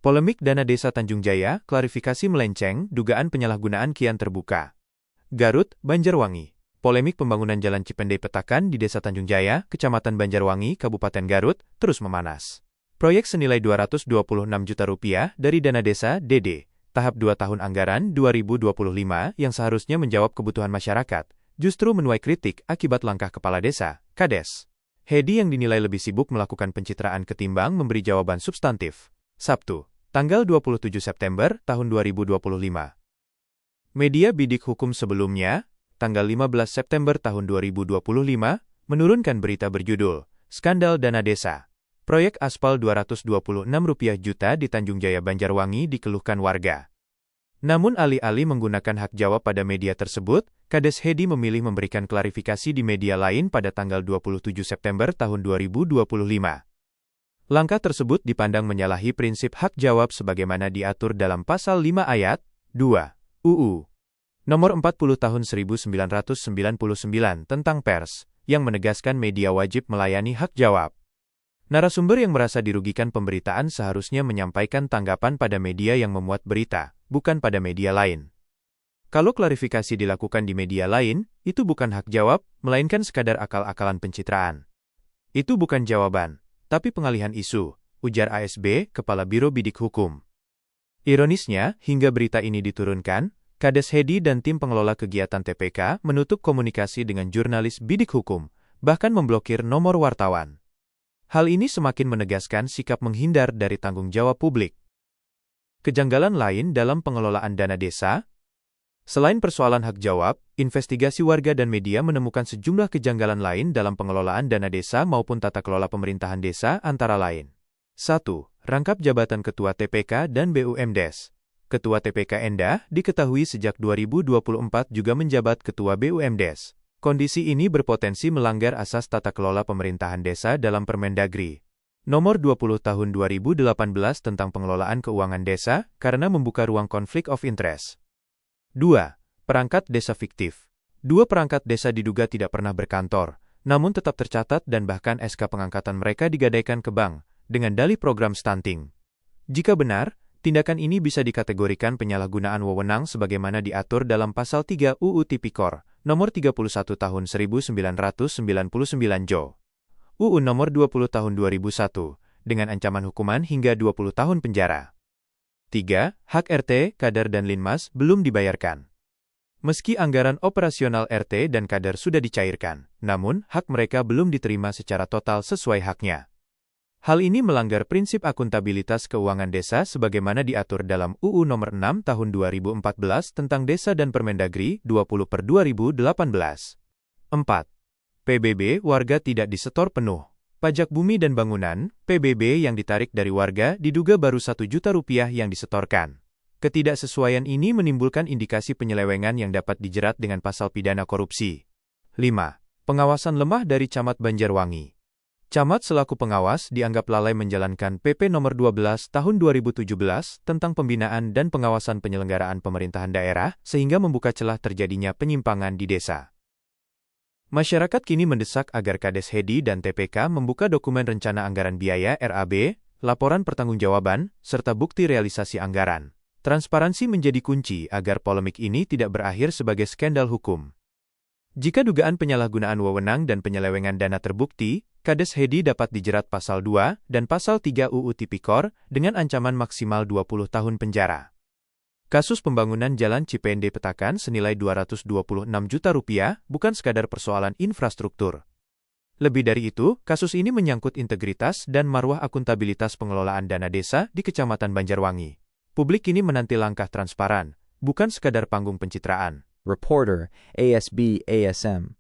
Polemik dana desa Tanjung Jaya, klarifikasi melenceng, dugaan penyalahgunaan kian terbuka. Garut, Banjarwangi. Polemik pembangunan Jalan Cipendei Petakan di Desa Tanjung Jaya, Kecamatan Banjarwangi, Kabupaten Garut, terus memanas. Proyek senilai Rp226 juta dari dana desa DD, tahap 2 tahun anggaran 2025 yang seharusnya menjawab kebutuhan masyarakat, justru menuai kritik akibat langkah Kepala Desa, Kades Hedi yang dinilai lebih sibuk melakukan pencitraan ketimbang memberi jawaban substantif. Sabtu, tanggal 27 September tahun 2025. Media bidik hukum sebelumnya, tanggal 15 September tahun 2025, menurunkan berita berjudul, Skandal Dana Desa. Proyek aspal Rp226 juta di Tanjung Jaya Banjarwangi dikeluhkan warga. Namun alih-alih menggunakan hak jawab pada media tersebut, Kades Hedi memilih memberikan klarifikasi di media lain pada tanggal 27 September tahun 2025. Langkah tersebut dipandang menyalahi prinsip hak jawab sebagaimana diatur dalam Pasal 5 Ayat 2 UU Nomor 40 Tahun 1999 tentang Pers, yang menegaskan media wajib melayani hak jawab. Narasumber yang merasa dirugikan pemberitaan seharusnya menyampaikan tanggapan pada media yang memuat berita, bukan pada media lain. Kalau klarifikasi dilakukan di media lain, itu bukan hak jawab, melainkan sekadar akal-akalan pencitraan. Itu bukan jawaban, tapi pengalihan isu, ujar ASB, Kepala Biro Bidik Hukum. Ironisnya, hingga berita ini diturunkan, Kades Hedi dan tim pengelola kegiatan TPK menutup komunikasi dengan jurnalis bidik hukum, bahkan memblokir nomor wartawan. Hal ini semakin menegaskan sikap menghindar dari tanggung jawab publik. Kejanggalan lain dalam pengelolaan dana desa. Selain persoalan hak jawab, investigasi warga dan media menemukan sejumlah kejanggalan lain dalam pengelolaan dana desa maupun tata kelola pemerintahan desa antara lain. 1. Rangkap jabatan Ketua TPK dan BUMDes. Ketua TPK Endah diketahui sejak 2024 juga menjabat Ketua BUMDes. Kondisi ini berpotensi melanggar asas tata kelola pemerintahan desa dalam Permendagri Nomor 20 Tahun 2018 tentang pengelolaan keuangan desa karena membuka ruang konflik of interest. 2. Perangkat desa fiktif. 2 perangkat desa diduga tidak pernah berkantor, namun tetap tercatat dan bahkan SK pengangkatan mereka digadaikan ke bank, dengan dalih program stunting. Jika benar, tindakan ini bisa dikategorikan penyalahgunaan wewenang sebagaimana diatur dalam Pasal 3 UU Tipikor, Nomor 31 Tahun 1999 Jo. UU Nomor 20 Tahun 2001, dengan ancaman hukuman hingga 20 tahun penjara. 3. Hak RT, Kadar dan Linmas belum dibayarkan. Meski anggaran operasional RT dan Kadar sudah dicairkan, namun hak mereka belum diterima secara total sesuai haknya. Hal ini melanggar prinsip akuntabilitas keuangan desa sebagaimana diatur dalam UU Nomor 6 Tahun 2014 tentang Desa dan Permendagri 20/2018. 4. PBB warga tidak disetor penuh. Pajak bumi dan bangunan, PBB yang ditarik dari warga diduga baru Rp1 juta yang disetorkan. Ketidaksesuaian ini menimbulkan indikasi penyelewengan yang dapat dijerat dengan pasal pidana korupsi. 5. Pengawasan lemah dari Camat Banjarwangi. Camat selaku pengawas dianggap lalai menjalankan PP Nomor 12 Tahun 2017 tentang pembinaan dan pengawasan penyelenggaraan pemerintahan daerah sehingga membuka celah terjadinya penyimpangan di desa. Masyarakat kini mendesak agar Kades Hedi dan TPK membuka dokumen rencana anggaran biaya RAB, laporan pertanggungjawaban, serta bukti realisasi anggaran. Transparansi menjadi kunci agar polemik ini tidak berakhir sebagai skandal hukum. Jika dugaan penyalahgunaan wewenang dan penyelewengan dana terbukti, Kades Hedi dapat dijerat Pasal 2 dan Pasal 3 UU Tipikor dengan ancaman maksimal 20 tahun penjara. Kasus pembangunan Jalan Cipendei Petakan senilai Rp226 juta bukan sekadar persoalan infrastruktur. Lebih dari itu, kasus ini menyangkut integritas dan marwah akuntabilitas pengelolaan dana desa di Kecamatan Banjarwangi. Publik kini menanti langkah transparan, bukan sekadar panggung pencitraan. Reporter, ASB ASM